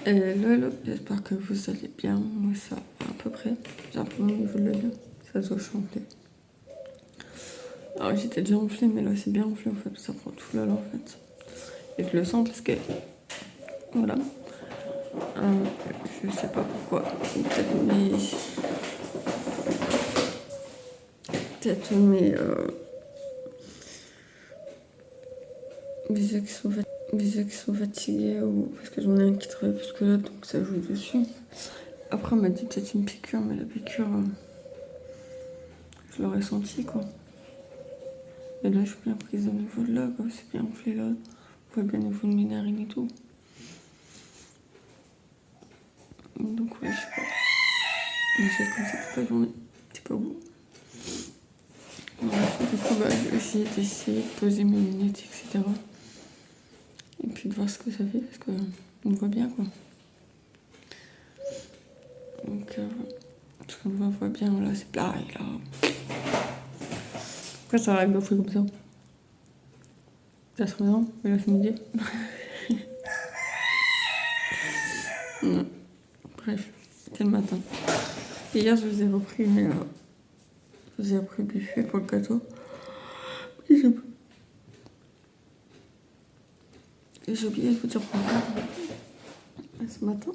Hello, j'espère que vous allez bien. Moi, ça va à peu près. J'ai un peu au niveau de l'œil, ça se enflé. Alors, j'étais déjà enflé, mais là, c'est bien enflé en fait. Ça prend tout là, en fait. Et je le sens parce que. Voilà. Je sais pas pourquoi. Peut-être mes ex sont fatigués ou parce que j'en ai un qui travaille plus que l'autre, donc ça joue dessus. Après, on m'a dit peut-être une piqûre, mais la piqûre, je l'aurais senti quoi. Et là, je suis bien prise au niveau de là, quoi. C'est bien enflé là. On voit bien au niveau de mes narines et tout. Donc, ouais, je sais pas. Mais c'est comme ça toute la journée. C'est pas beau. Bref, du coup, j'ai essayé d'essayer de poser mes lunettes, etc. Et puis de voir ce que ça fait, parce qu'on voit bien, quoi. Donc, parce qu'on voit bien, là, c'est pareil, là. Pourquoi ça va gonfler comme ça? Ça se remet, mais là, c'est midi. Non. Bref, c'était le matin. Et hier, je vous ai repris, je vous ai repris le buffet pour le gâteau. Et j'ai oublié de vous dire pourquoi. Ce matin,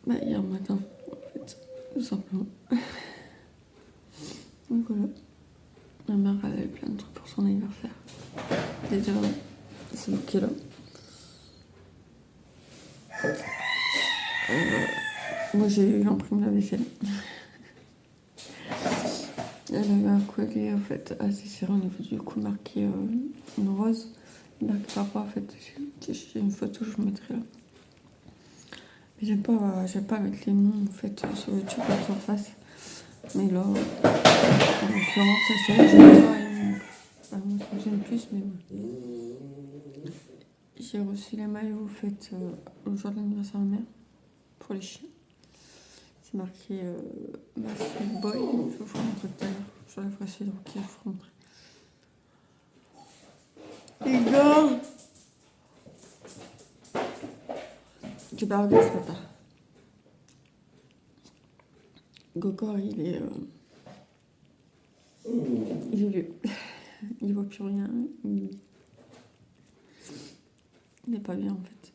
hier matin, en fait, tout simplement. Donc voilà, ma mère, elle avait plein de trucs pour son anniversaire. Déjà, c'est bloqué là. Moi, j'ai imprimé la vaisselle. Elle avait un collier, en fait, assez serré au niveau du cou, marqué une rose. Marqué papa, en fait, dessus. J'ai une photo, je vous mettrai là. Mais j'aime pas mettre les noms, en fait, sur YouTube, en surface. Mais là, en l'occurrence, c'est vrai que j'aime plus, mais ouais. J'ai reçu les maillots, en fait, le jour de l'anniversaire de ma mère, pour les chiens. C'est marqué Master Boy, je vous montrer tout à l'heure. Je la ferai suivre, ok, je vous montrer. Les gars, j'ai pas regardé ce matin. Gokor, il est vieux. Il voit plus rien. Il n'est pas bien, en fait.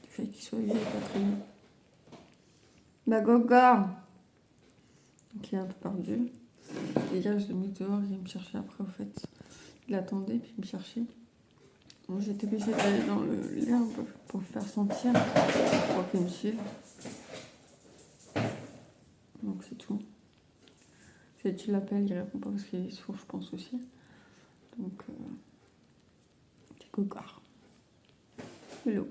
Le fait qu'il soit vieux, il est pas très bien. Bah, Gokor! Donc, il est un peu perdu. Et hier, je l'ai mis dehors, il me cherchait après, en fait. Il attendait, puis il me cherchait. Bon, j'étais obligée d'aller dans l'herbe pour le faire sentir, pour qu'il me suive. Donc, c'est tout. Si tu l'appelles, il répond pas parce qu'il est sourd, je pense aussi. Donc, c'est Gokor. Hello.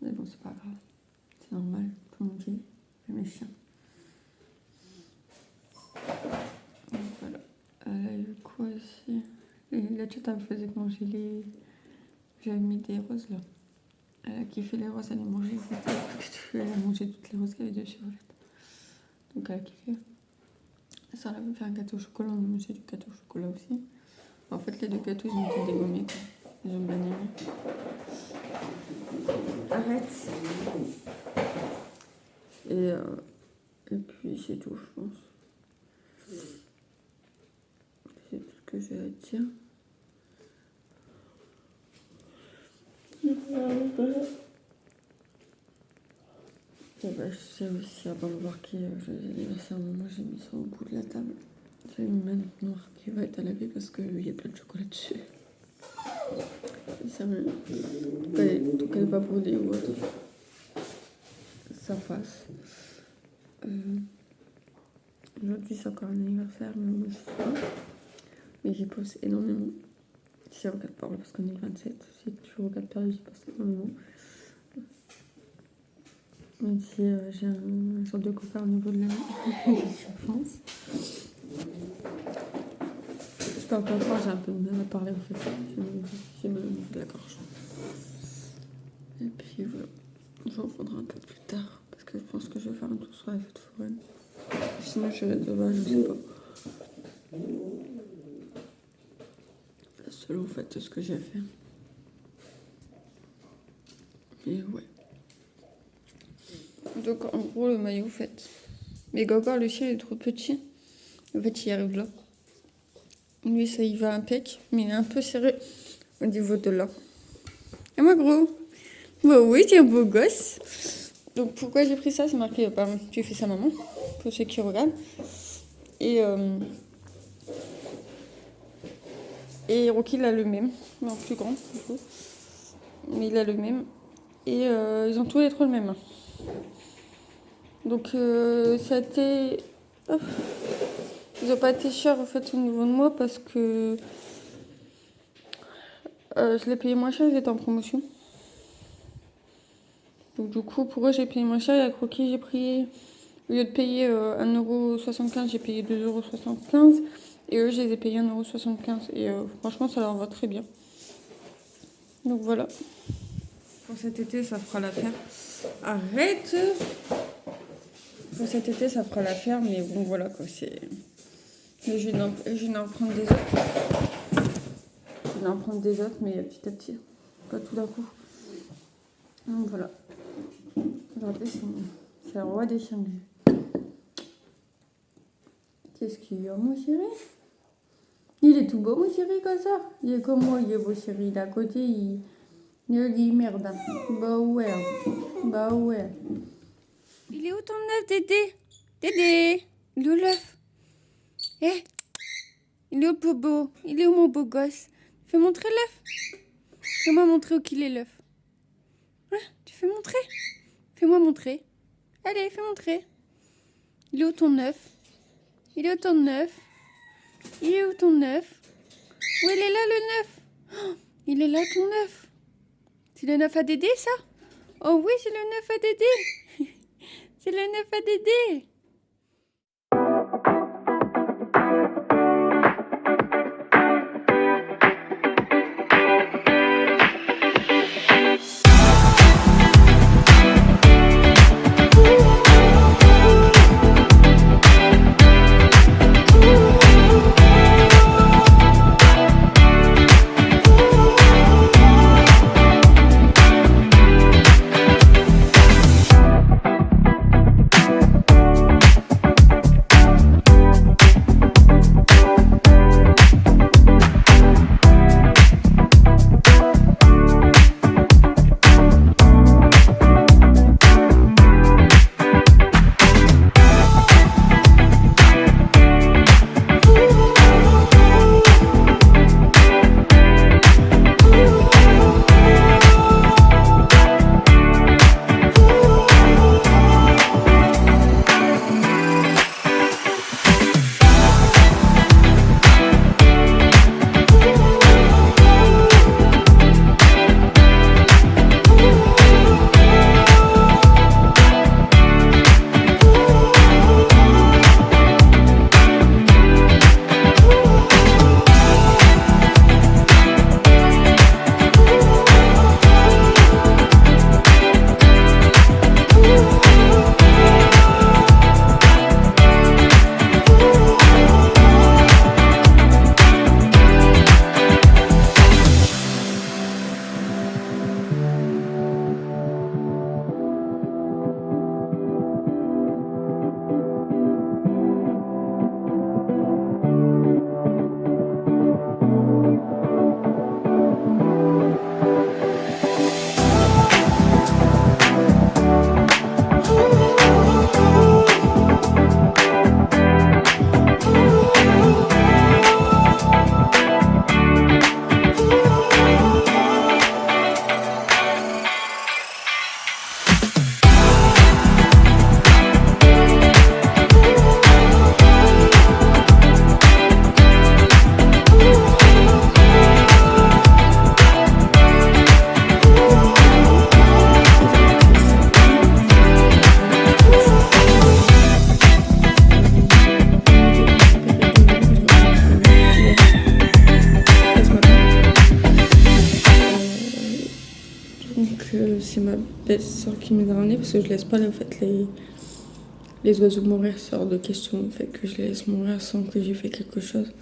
Mais bon, c'est pas grave. C'est normal, tout le monde dit. C'est mes chiens. Donc voilà. Elle a eu quoi ici? Et la tchèque, elle me faisait manger les. J'avais mis des roses là. Elle a kiffé les roses, elle a mangé. Elle a mangé toutes les roses qu'il y avait dessus en fait. Donc elle a kiffé. Ça, elle avait fait un gâteau au chocolat, on a mangé du gâteau au chocolat aussi. En fait, les deux gâteaux, ils ont été dégommés quoi. Ils ont bien aimé. Arrête! Et puis c'est tout, je pense. C'est tout ce que j'ai à dire. Et bah, je sais aussi, avant de voir qui joyeux anniversaire, moi j'ai mis ça au bout de la table. J'ai mis ma note noire qui va être à laver parce qu'il y a plein de chocolat dessus. Et ça me. Donc elle n'est pas brûlée ou autre. Ça passe. Aujourd'hui c'est encore un anniversaire, mais moi je sais pas. Mais j'y pense énormément. Si je regarde par là, parce qu'on est le 27, si tu regardes par là, j'y pense énormément. Même si j'ai une sorte de copain au niveau de la main, je pense. Je parle pas fort, j'ai un peu de mal à parler en fait. J'ai mal au niveau de la gorge. Et puis voilà, je vous reprendrai un peu plus tard, parce que je pense que je vais faire un tour sur la fête foraine. Sinon je vais demain, je sais pas. Selon en fait ce que j'ai fait. Et ouais. Donc en gros, le maillot, en fait. Mais Gogor, le chien, il est trop petit. En fait, il arrive là. Lui, ça y va impec, mais il est un peu serré au niveau de là. Et moi, gros. Bah oui, t'es un beau gosse. Donc pourquoi j'ai pris ça, c'est marqué par tu fais sa maman, pour ceux qui regardent. Et Rocky, il a le même, non plus grand du coup, mais il a le même. Et ils ont tous les trois le même. Donc ça a été... Oh. Ils n'ont pas été chers en fait au niveau de moi parce que je l'ai payé moins cher, ils étaient en promotion. Donc du coup pour eux j'ai payé moins cher et à Croquis j'ai pris, au lieu de payer 1,75 €, j'ai payé 2,75 €. Et eux je les ai payés 1,75 €. Et franchement ça leur va très bien. Donc voilà. Pour cet été ça fera l'affaire. Arrête. Pour cet été ça fera l'affaire, mais bon voilà quoi, c'est... Mais je vais en prendre des autres. Je vais en prendre des autres, mais petit à petit. Pas tout d'un coup. Donc voilà. Regardez, c'est le roi des chiens. Qu'est-ce qu'il y a, mon chéri? Il est tout beau, mon chéri, comme ça. Il est comme moi, il est beau, chéri. Il est à côté, il dit merde. Bah ouais. Bah ouais. Il est où ton œuf, Dédé? Dédé, il est où l'œuf? Eh, il est où Bobo? Il est où mon beau gosse? Fais montrer l'œuf. Fais-moi montrer où qu'il est l'œuf. Hein, tu fais montrer? Fais-moi montrer. Allez, fais montrer. Il est où ton œuf? Il est où ton œuf? Il est où ton œuf? Où il est là le œuf? Oh, il est là ton œuf. C'est le œuf à Dédé ça? Oh oui, c'est le œuf à Dédé. C'est le œuf à Dédé. C'est ma belle-sœur qui m'aide à ramener parce que je laisse pas en fait les oiseaux mourir, c'est hors de question en fait que je les laisse mourir sans que j'ai fait quelque chose.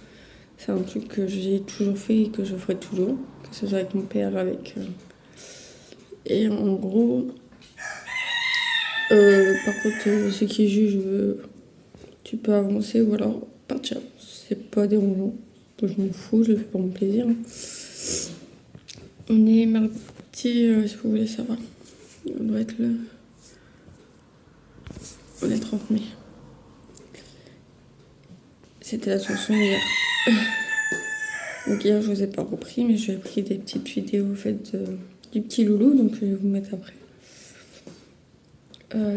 C'est un truc que j'ai toujours fait et que je ferai toujours, que ce soit avec mon père, avec Et en gros, par contre, ceux qui jugent, tu peux avancer ou alors partir. C'est pas dérangeant. Moi, je m'en fous, je le fais pour mon plaisir. On est mardi, si vous voulez savoir. On doit être le... On est 30 mai. C'était la chanson hier. Donc hier, je vous ai pas repris, mais j'ai pris des petites vidéos faites du petit loulou, donc je vais vous mettre après.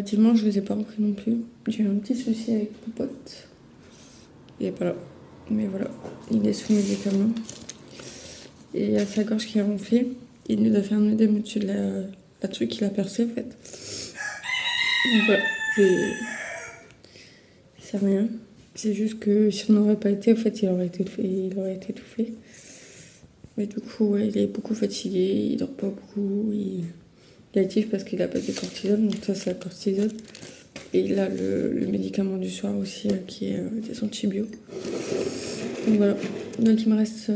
Dimanche, je vous ai pas repris non plus. J'ai eu un petit souci avec mon pote. Il est pas là. Mais voilà, il est sous médicaments. Et il y a sa gorge qui a ronflé. Il nous a fait un œdème au-dessus de la truc qu'il a percé en fait. Donc voilà, c'est rien. C'est juste que si on n'aurait pas été, en fait, il aurait été étouffé. Mais du coup, ouais, il est beaucoup fatigué, il dort pas beaucoup, il est actif parce qu'il a pas de cortisone, donc ça c'est la cortisone. Et il a le médicament du soir aussi qui est des antibiotiques. Donc voilà. Donc il me reste,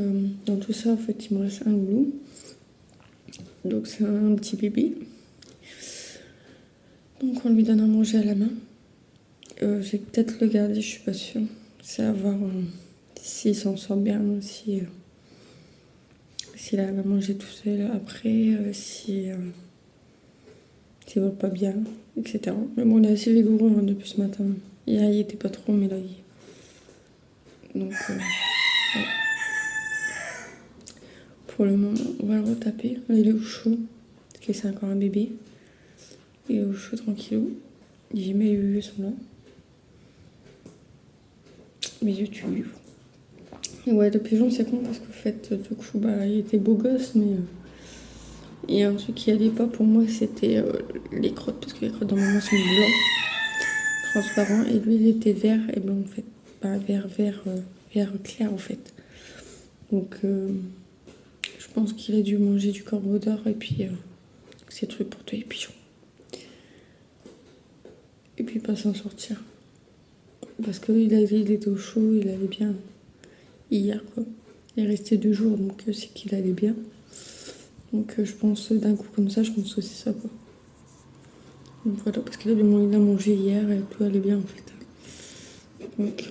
dans tout ça, en fait, il me reste un loulou. Donc c'est un petit bébé. Donc on lui donne à manger à la main. Je vais peut-être le garder, je suis pas sûre. C'est à voir s'il s'en sort bien, s'il arrive à manger tout seul après, s'il va pas bien, etc. Mais bon, il est assez vigoureux depuis ce matin. Hier, il était pas trop, mais là, il... Donc, ouais. Pour le moment, on va le retaper. Il est au chaud, parce que c'est encore un bébé. Il est au chaud, tranquillou. J'ai mes yeux sont là. Mes yeux tuent. Et ouais, le pigeon, c'est con, parce qu'en fait, du coup, bah, il était beau gosse, mais... Il y a un truc qui allait pas pour moi, c'était les crottes, parce que les crottes dans maman sont blancs, transparents, et lui il était vert et blanc en fait, pas vert clair en fait. Donc je pense qu'il a dû manger du corbeau d'or et puis c'est truc pour tuer les pigeons. Et puis pas s'en sortir. Parce qu'il était au chaud, il allait bien hier quoi. Il est resté 2 jours donc c'est qu'il allait bien. Donc je pense d'un coup comme ça, je pense que c'est ça quoi. Donc voilà, parce qu'il a mangé hier et tout allait bien en fait. Donc,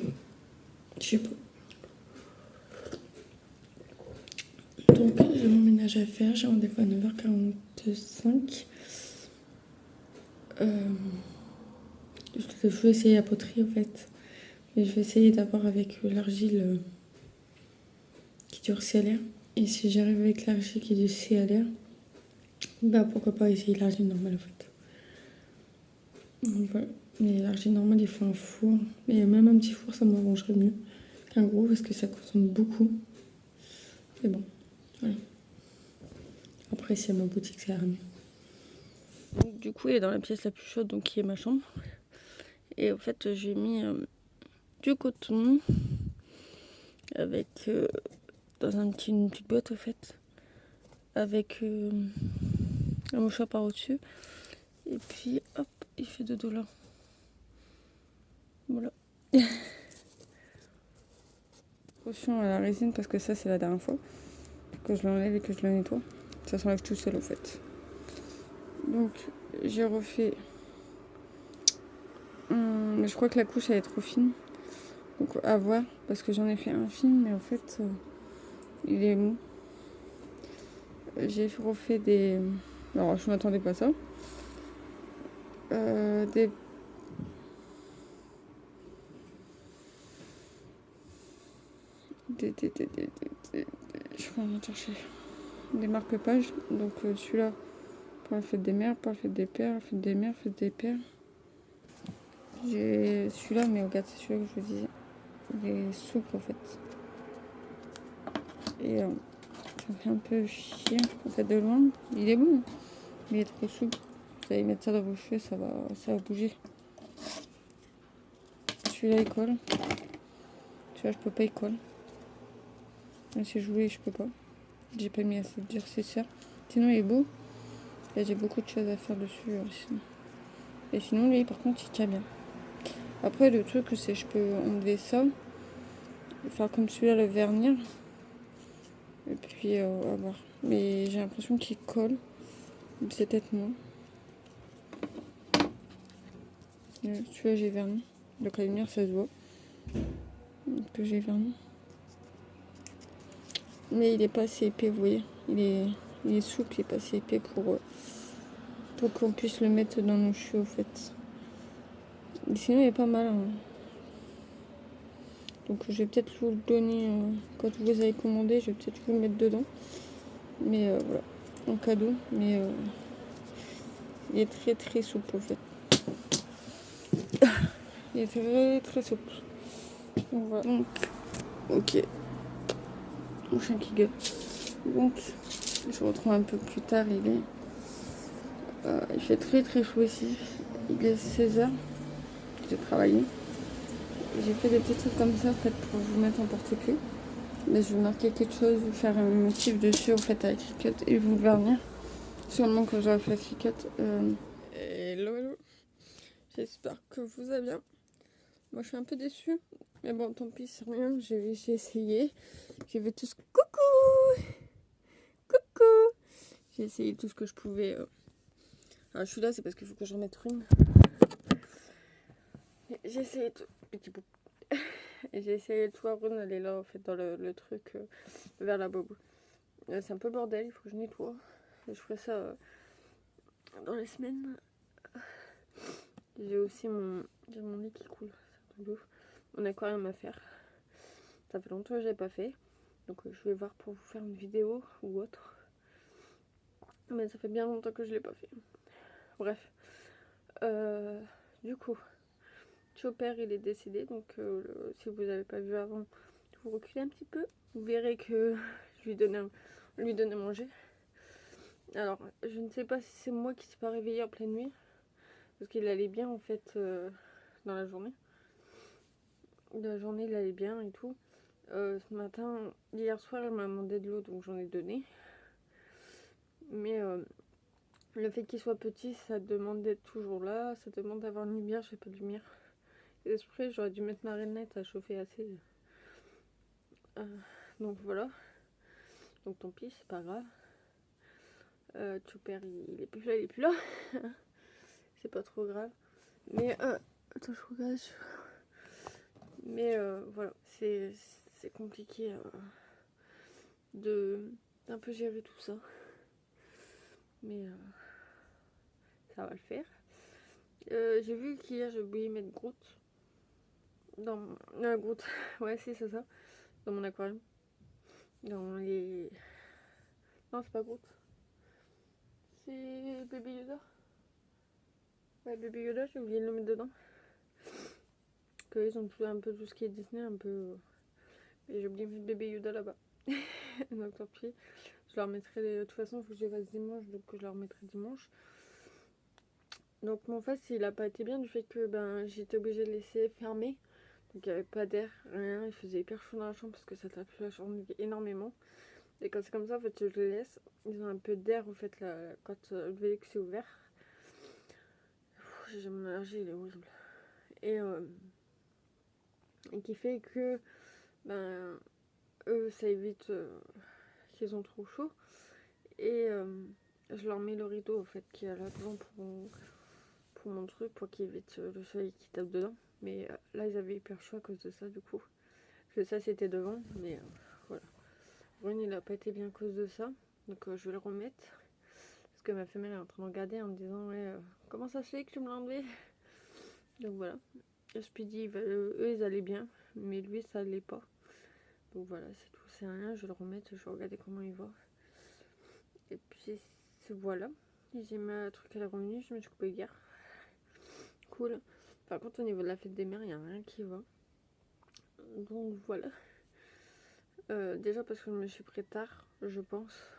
je sais pas. Donc j'ai mon ménage à faire, j'ai rendez-vous à 9h45. Je vais essayer la poterie en fait. Mais je vais essayer d'abord avec l'argile qui durcit à l'air. Et si j'arrive avec l'argile qui durcit à l'air, bah pourquoi pas essayer l'argile normale en fait. Donc, voilà. Mais l'argile normale il faut un four. Mais même un petit four ça m'arrangerait mieux qu'un gros parce que ça consomme beaucoup. Mais bon, voilà. Après si à ma boutique ça ira mieux. Donc, du coup il est dans la pièce la plus chaude donc qui est ma chambre. Et en fait j'ai mis du coton avec dans une petite boîte en fait avec un mouchoir par au-dessus et puis hop il fait dodo là. Voilà. Attention à la résine parce que ça c'est la dernière fois que je l'enlève et que je le nettoie. Ça s'enlève tout seul en fait. Donc j'ai refait. Je crois que la couche elle est trop fine. Donc à voir parce que j'en ai fait un film mais en fait il est mou. J'ai refait des... Alors je m'attendais pas à ça. Des... Je crois qu'on va chercher des marque-pages. Donc celui-là pour la fête des mères, pour la fête des pères, la fête des mères, fête des pères. J'ai celui-là, mais regarde, c'est celui-là que je vous disais. Il est souple en fait. Et ça me fait un peu chier. En fait, de loin, il est bon, mais il est trop souple. Vous allez mettre ça dans vos cheveux, ça va bouger. Celui-là, il colle. Celui-là, je peux pas, il colle. Même si je voulais, je peux pas. J'ai pas mis assez de durcisseur. Sinon, il est beau. Là, j'ai beaucoup de choses à faire dessus. Sinon. Et sinon, lui, par contre, il tient bien. Après, le truc, c'est que je peux enlever ça. Faire comme celui-là, le vernir. Et puis, à voir. Mais j'ai l'impression qu'il colle. C'est peut-être moi. Celui-là, j'ai verni. Donc la lumière, ça se voit. Que j'ai verni. Mais il est pas assez épais, vous voyez. Il est souple, il est pas assez épais pour qu'on puisse le mettre dans nos cheveux, en fait. Et sinon, il est pas mal. Hein. Donc je vais peut-être vous le donner quand vous avez commandé. Je vais peut-être vous le mettre dedans. Mais voilà, en cadeau. Mais il est très très souple, en fait. Il est très très souple. Donc voilà. Donc, ok. Mon chien qui gueule. Donc, je vous retrouve un peu plus tard. Il fait très très chaud ici. Il est 16h. J'ai travaillé. J'ai fait des petits trucs comme ça en fait pour vous mettre en porte-clés. Mais je vais marquer quelque chose, vous faire un motif dessus en fait avec Cricut et vous le vernir. Sûrement que j'aurai fait Cricut. Hello, hello. J'espère que vous allez bien. Moi je suis un peu déçue. Mais bon, tant pis, c'est rien. J'ai essayé. J'ai fait tout ce... Coucou. Coucou. J'ai essayé tout ce que je pouvais. Alors je suis là, c'est parce qu'il faut que je remette une. J'ai essayé tout. Petit bout. Et j'ai essayé de voir Rune, elle est là en fait dans le truc vers la bobo. C'est un peu le bordel, il faut que je nettoie. Et je ferai ça dans les semaines. J'ai aussi j'ai mon lit qui coule, c'est un truc de ouf. Mon aquarium à faire. Ça fait longtemps que je l'ai pas fait. Donc je vais voir pour vous faire une vidéo ou autre. Mais ça fait bien longtemps que je l'ai pas fait. Bref. Du coup, Chopper il est décédé. Donc si vous n'avez pas vu avant, vous reculez un petit peu. Vous verrez que je lui donnais à manger. Alors, je ne sais pas si c'est moi qui ne suis pas réveillée en pleine nuit. Parce qu'il allait bien en fait dans la journée. La journée il allait bien et tout. Ce matin, hier soir, il m'a demandé de l'eau donc j'en ai donné. Mais le fait qu'il soit petit, ça demande d'être toujours là. Ça demande d'avoir une lumière, j'ai pas de lumière. Esprit, j'aurais dû mettre ma rainette à chauffer assez. Donc voilà. Donc tant pis, c'est pas grave. Chopper, il est plus là, il est plus là. C'est pas trop grave. Mais attends, je regarde. Mais voilà, c'est compliqué d'un peu gérer tout ça. Mais ça va le faire. J'ai vu qu'hier j'ai oublié de mettre Groot dans Groot. Ouais, c'est ça. Dans mon aquarium. Dans les... Non, c'est pas Groot. C'est Baby Yoda. Ouais, Baby Yoda, j'ai oublié de le mettre dedans. Qu'ils ont tout, un peu tout ce qui est Disney, un peu... Et j'ai oublié de mettre Baby Yoda là-bas. Donc tant pis. Je leur mettrai... De toute façon, il faut que je les fasse dimanche, donc je leur mettrai dimanche. Donc mon face, il a pas été bien du fait que j'étais obligée de laisser fermer. Donc il n'y avait pas d'air, rien. Il faisait hyper chaud dans la chambre parce que ça tape la chambre énormément. Et quand c'est comme ça, en fait, je les laisse. Ils ont un peu d'air, en fait, là, quand le Vélux est ouvert. J'ai mon allergie, il est horrible. Et qui fait que, eux, ça évite qu'ils ont trop chaud. Et je leur mets le rideau, en fait, qui est là devant pour mon truc, pour qu'il évite le soleil qui tape dedans. Mais là, ils avaient hyper chaud à cause de ça, du coup. Parce que ça, c'était devant, mais voilà. Brune, il a pas été bien à cause de ça. Donc je vais le remettre. Parce que ma femelle est en train de regarder en me disant ouais, comment ça se fait que tu me l'as enlevé. Donc voilà. Je lui dis eux ils allaient bien, mais lui ça allait pas. Donc voilà, c'est tout, c'est rien. Je vais le remettre, je vais regarder comment il va. Et puis voilà. J'ai ma truc à la revenue, je me suis coupé hier. Cool. Par contre au niveau de la fête des mères, il n'y a rien qui va. Donc voilà. Déjà parce que je me suis pris tard, je pense.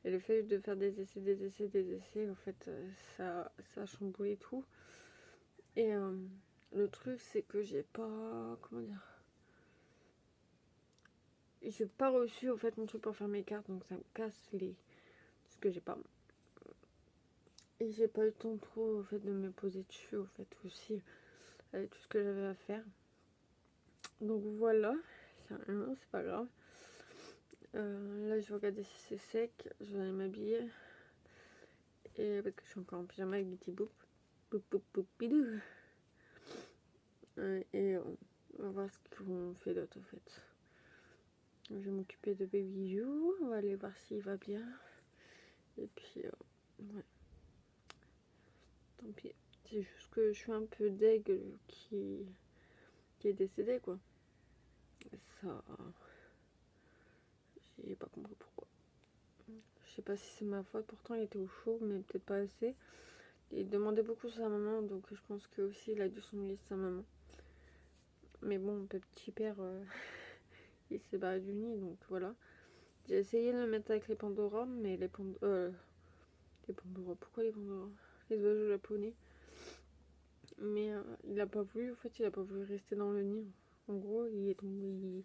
Et le fait de faire des essais, en fait, ça a chamboulé tout. Et le truc, c'est que j'ai pas... Comment dire? J'ai pas reçu, en fait, mon truc pour faire mes cartes, donc ça me casse les... Parce que j'ai pas... Et j'ai pas eu le temps trop, en fait, de me poser dessus, en fait, aussi, avec tout ce que j'avais à faire. Donc voilà, c'est pas grave. Là, je vais regarder si c'est sec, je vais aller m'habiller. Et parce que je suis encore en pyjama avec Betty Boop. Boop boop boop bidou. Et on va voir ce qu'on fait d'autre en fait. Je vais m'occuper de Baby You. On va aller voir s'il va bien. Et puis, ouais. Tant pis. C'est juste que je suis un peu deg qui est décédé quoi. Ça. J'ai pas compris pourquoi. Je sais pas si c'est ma faute. Pourtant, il était au chaud, mais peut-être pas assez. Il demandait beaucoup sa maman, donc je pense que aussi il a dû s'ennuyer de sa maman. Mais bon, petit père, il s'est barré du nid, donc voilà. J'ai essayé de le mettre avec les Pandora, mais les Pandora, pourquoi les Pandora? Les oiseaux japonais. Mais il a pas voulu, en fait, il a pas voulu rester dans le nid. En gros, il est tombé,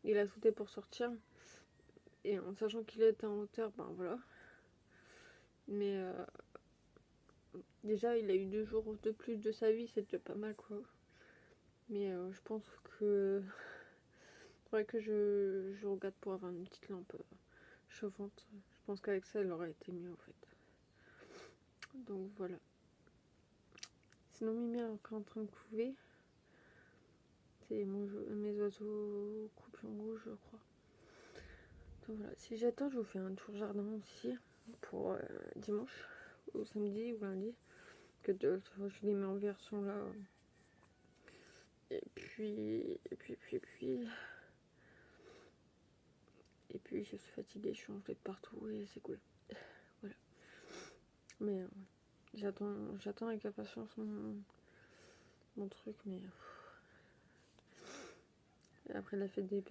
il a sauté pour sortir. Et en sachant qu'il était en hauteur, ben voilà. Mais déjà, il a eu 2 jours de plus de sa vie, c'est déjà pas mal quoi. Mais je pense que faudrait que je regarde pour avoir une petite lampe chauffante. Je pense qu'avec ça, elle aurait été mieux en fait. Donc voilà. Sinon, Mimi est encore en train de couver. C'est mes oiseaux coupillons rouges, je crois. Donc voilà. Si j'attends, je vous fais un tour jardin aussi pour dimanche, ou samedi, ou lundi. Que je les mets en version là. Et puis, je suis fatiguée, je suis en fait partout et c'est cool. Voilà. Mais j'attends avec impatience mon truc, mais après la fête des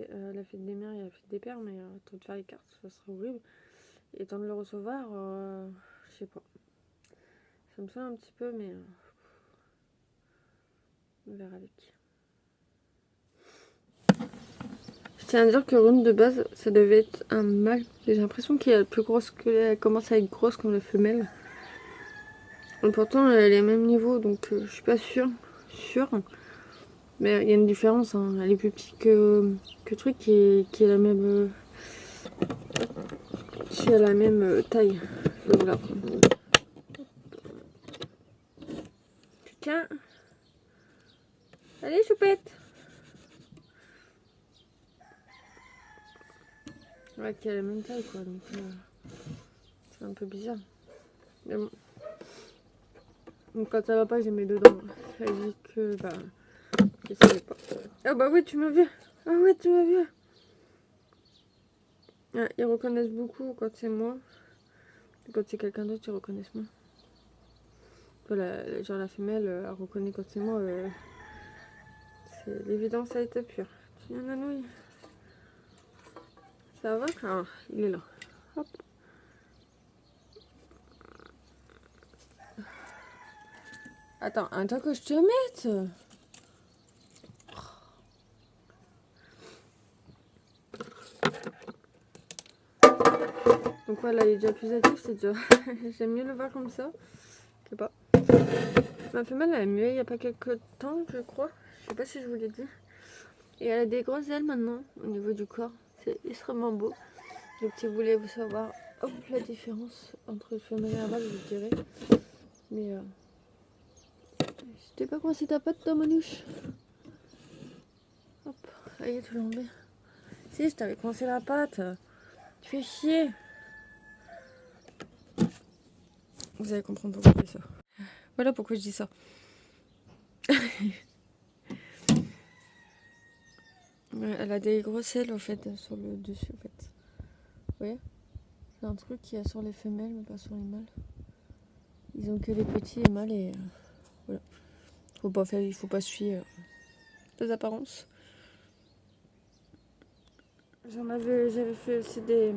mères, il y a la fête des pères, mais temps de faire les cartes, ça serait horrible. Et temps de le recevoir, je sais pas. Ça me saoule un petit peu, mais on verra avec. Je tiens à dire que Rune de base, ça devait être un mâle. J'ai l'impression qu'elle est plus grosse qu'elle commence à être grosse comme la femelle. Et pourtant, elle est au même niveau, donc je suis pas sûre. Mais il y a une différence, hein. Elle est plus petite que truc qui est la même. Qui a la même taille. Je vais vous la prendre. Tiens. Allez, choupette. Ouais, qui a la même taille, quoi. Donc, c'est un peu bizarre. Mais bon. Donc, quand ça va pas, je les mets dedans. Ça dit que, bah, je savais pas. Ah, bah oui, tu m'as vu. Ah, ouais, tu m'as vu. Ah, ils reconnaissent beaucoup quand c'est moi. Et quand c'est quelqu'un d'autre, ils reconnaissent moins. Voilà, genre la femelle, elle reconnaît quand c'est moi. C'est l'évidence à l'état pur. Tiens, Nanouille. Ça va? Ah, il est là. Hop. Attends que je te mette. Donc voilà, il est déjà plus actif, c'est déjà... J'aime mieux le voir comme ça. Je sais pas. Ma femelle, elle est mieux il n'y a pas quelques temps, je crois. Je sais pas si je vous l'ai dit. Et elle a des grosses ailes maintenant, au niveau du corps. C'est extrêmement beau. Donc si vous voulez vous savoir hop, la différence entre le femelle et la mâle, je vous dirai. Mais je t'ai pas coincé ta patte, toi, Manouche. Hop, ça y est, tu l'as enlevé. Si, je t'avais coincé la patte. Tu fais chier. Vous allez comprendre pourquoi je dis ça. Voilà pourquoi je dis ça. Elle a des grosses ailes au fait sur le dessus en fait. Vous voyez? C'est un truc qu'il y a sur les femelles mais pas sur les mâles. Ils ont que les petits et mâles et voilà. Il faut pas suivre les apparences. J'avais fait aussi des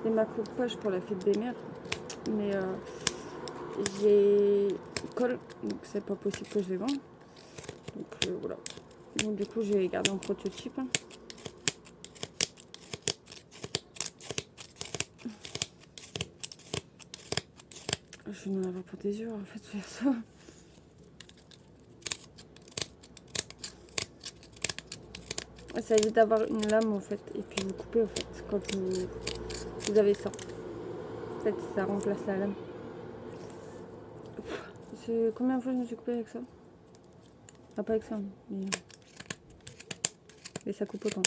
macro-poches pour la fête des mères. Mais j'ai colle, donc c'est pas possible que je les vende. Donc voilà. Donc du coup j'ai gardé en prototype. Je vais en avoir pour des yeux en fait faire ça. Ça évite d'avoir une lame en fait et puis vous coupez en fait quand vous avez ça. En fait, ça remplace la lame. C'est combien de fois je me suis coupée avec ça? Ah, pas avec ça, mais ça coupe autant.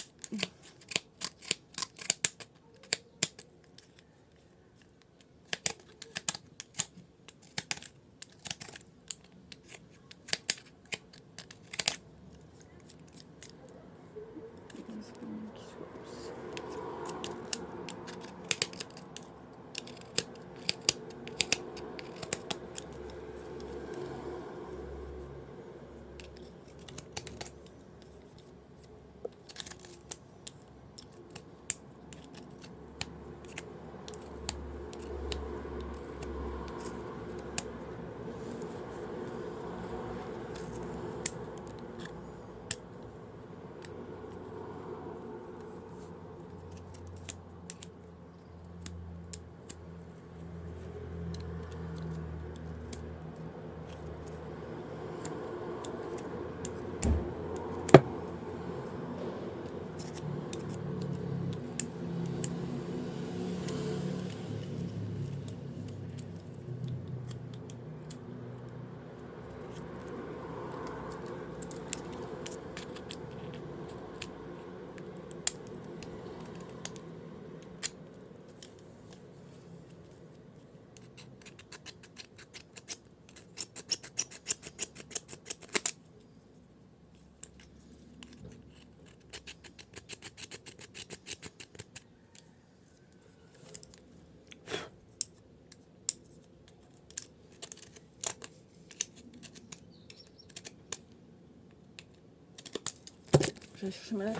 Je vais chercher ma lame.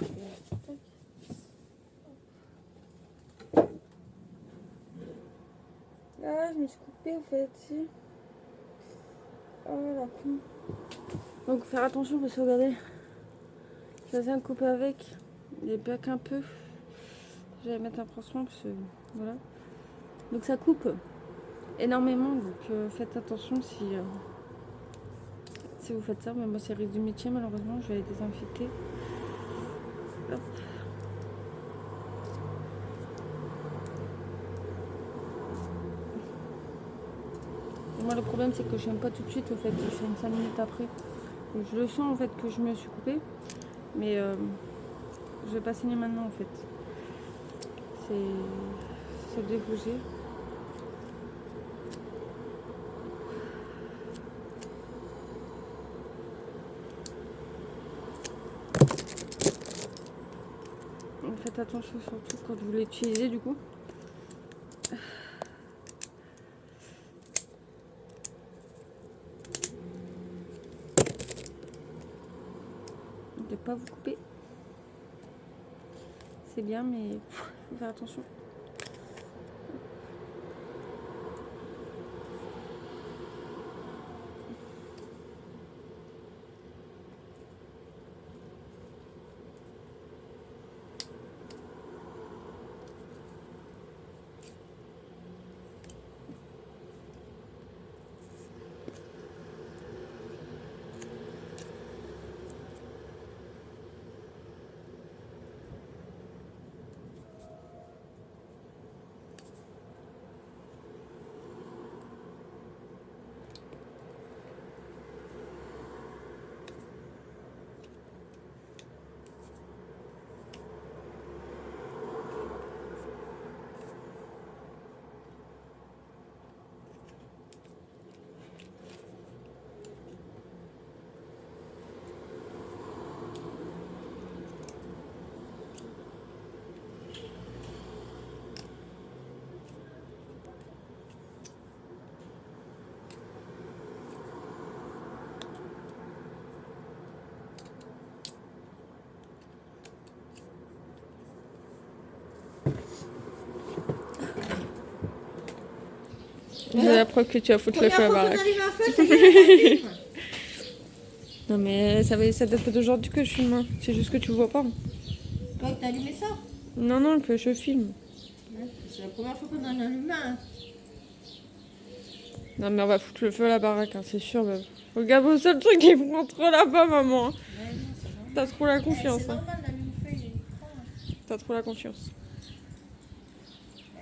Ah, je me suis coupée en fait, si. Oh la con. Donc faire attention parce que regardez, je viens de couper avec. Il pas qu'un peu. Je vais mettre un pansement parce que voilà. Donc ça coupe énormément, donc faites attention si vous faites ça. Mais moi c'est risque du métier malheureusement, je vais les désinfecter. Hop. Et moi le problème c'est que je n'aime pas tout de suite au fait, je filme 5 minutes après. Donc, je le sens en fait que je me suis coupée, mais je vais pas saigner maintenant en fait. C'est dégoûté. Faites attention surtout quand vous l'utilisez du coup. De ne pas vous couper. C'est bien mais il faut faire attention. J'ai la preuve que tu as foutu le feu à la baraque. Non mais ça date pas d'aujourd'hui que je filme, hein. C'est juste que tu vois pas. Toi, t'as allumé ça? Non, que je filme. Ouais, c'est la première fois qu'on en allume un. Non mais on va foutre le feu à la baraque, hein, c'est sûr. Bah. Regarde le seul truc qui prend trop là-bas, maman. Ouais, non, c'est normal. T'as trop la confiance. C'est Hein. normal, l'allume-feu, il est grand. T'as trop la confiance.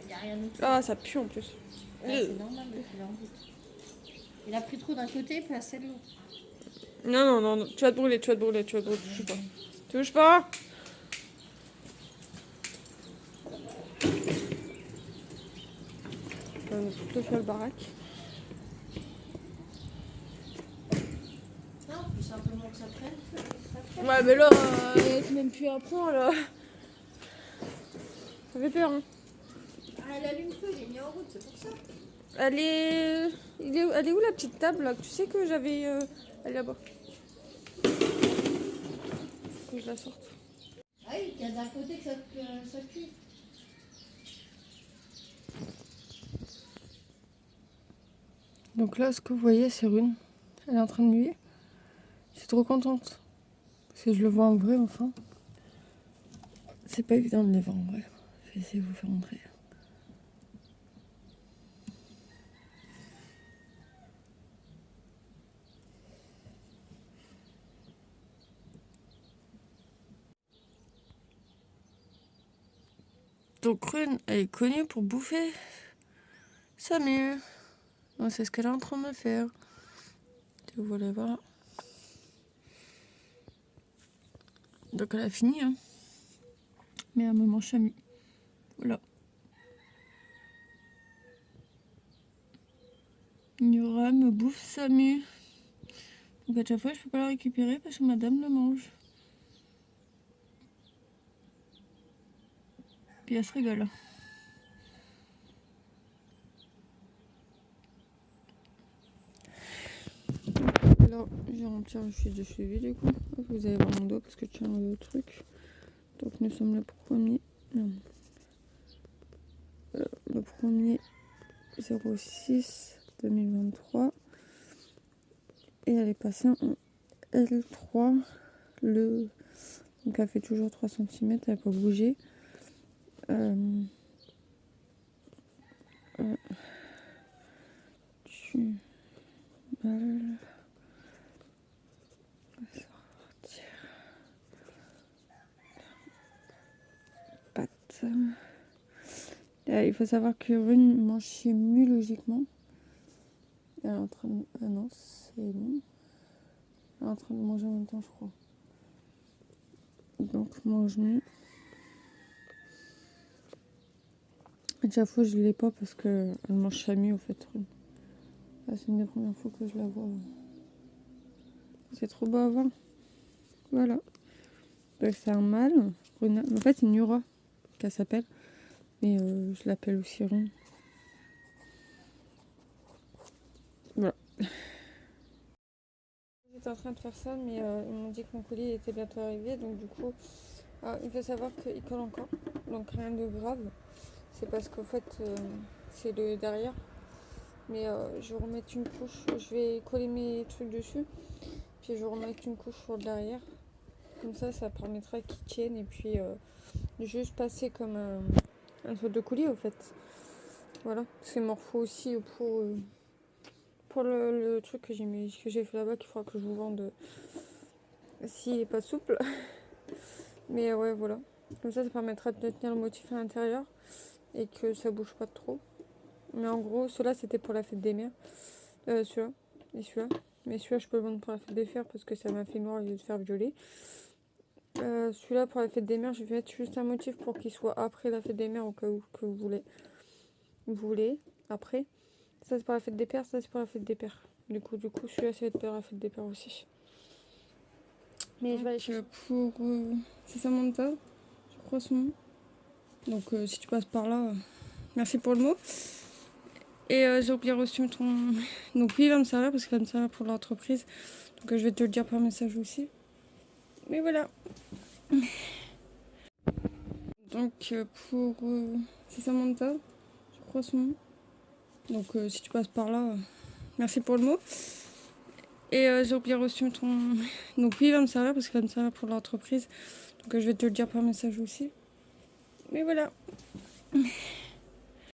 Il n'y a rien du tout. Ah, ça pue en plus. Ouais, c'est normal de filer en route. Il a pris trop d'un côté, pas assez de l'autre. Non, tu vas te brûler, touche pas. Touche pas. On va plutôt faire le baraque. Non, plus simplement que ça prenne. Ouais, mais là, c'est même plus un point là. Ça fait peur, hein. Ah, elle allume feu, il est mis en route, c'est pour ça. Elle est où la petite table là? Tu sais que j'avais. Elle est là-bas. Que je la sorte. Ah oui, il y a d'un côté que ça cuit. Donc là, ce que vous voyez, c'est Rune. Elle est en train de nuer. Je suis trop contente. Parce que je le vois en vrai, enfin. C'est pas évident de les voir en vrai. Je vais essayer de vous faire montrer. Donc Rune, elle est connue pour bouffer Samu. Donc c'est ce qu'elle est en train de faire. Si vous voulez voir. Donc elle a fini, hein. Mais elle me mange Samu. Voilà. Nura me bouffe Samu. Donc à chaque fois, je peux pas la récupérer parce que madame le mange. Puis elle se régale. Là, j'ai rempli un fiche de suivi du coup. Vous allez voir mon doigt parce que je tiens le truc. Donc nous sommes le premier. Non. Le premier 06 2023. Et elle est passée en L3. Donc elle fait toujours 3 cm, elle n'a pas bougé. Du mal à sortir. Patte. Il faut savoir que Rune mange chez Mu logiquement. Elle est en train de... Ah non, c'est bon. Elle est en train de manger en même temps, je crois. Donc mange Mu. À chaque fois, je ne l'ai pas parce qu'elle mange Chamu au fait. Rune. Là, c'est une des premières fois que je la vois. C'est trop beau à voir. Voilà. Donc c'est un mâle. Rune... En fait, c'est Nura qu'elle s'appelle. Mais je l'appelle aussi Rune. Voilà. J'étais en train de faire ça, mais ils m'ont dit que mon colis était bientôt arrivé. Donc du coup, il faut savoir qu'il colle encore. Donc rien de grave. C'est parce qu'en fait, c'est le derrière. Mais je vais remettre une couche. Je vais coller mes trucs dessus. Puis je vais remettre une couche sur le derrière. Comme ça permettra qu'ils tiennent. Et puis juste passer comme un truc de coulis au fait. Voilà. C'est morpho aussi pour le truc que j'ai fait là-bas qu'il faudra que je vous vende s'il n'est pas souple. Mais ouais, voilà. Comme ça permettra de tenir le motif à l'intérieur et que ça bouge pas trop. Mais en gros, ceux-là, c'était pour la fête des mères. Celui-là et celui-là. Mais celui-là, je peux le vendre pour la fête des fers parce que ça m'a fait noir au lieu de faire violet. Celui-là, pour la fête des mères, je vais mettre juste un motif pour qu'il soit après la fête des mères au cas où que vous voulez. Après. Ça, c'est pour la fête des pères, ça, c'est pour la fête des pères. Du coup celui-là, ça va être pour la fête des pères aussi. Mais donc, je vais aller chercher. Pour c'est Samantha, je crois son nom. Donc si tu passes par là, merci pour le mot. Et j'ai oublié reçu ton... Donc oui, il va me servir parce qu'il va me servir pour l'entreprise. Donc je vais te le dire par message aussi. Mais voilà. Donc pour c'est Samantha, je crois son nom. Donc si tu passes par là, merci pour le mot. Et j'ai oublié reçu ton... Donc oui, il va me servir parce qu'il va me servir pour l'entreprise. Donc je vais te le dire par message aussi. Mais voilà.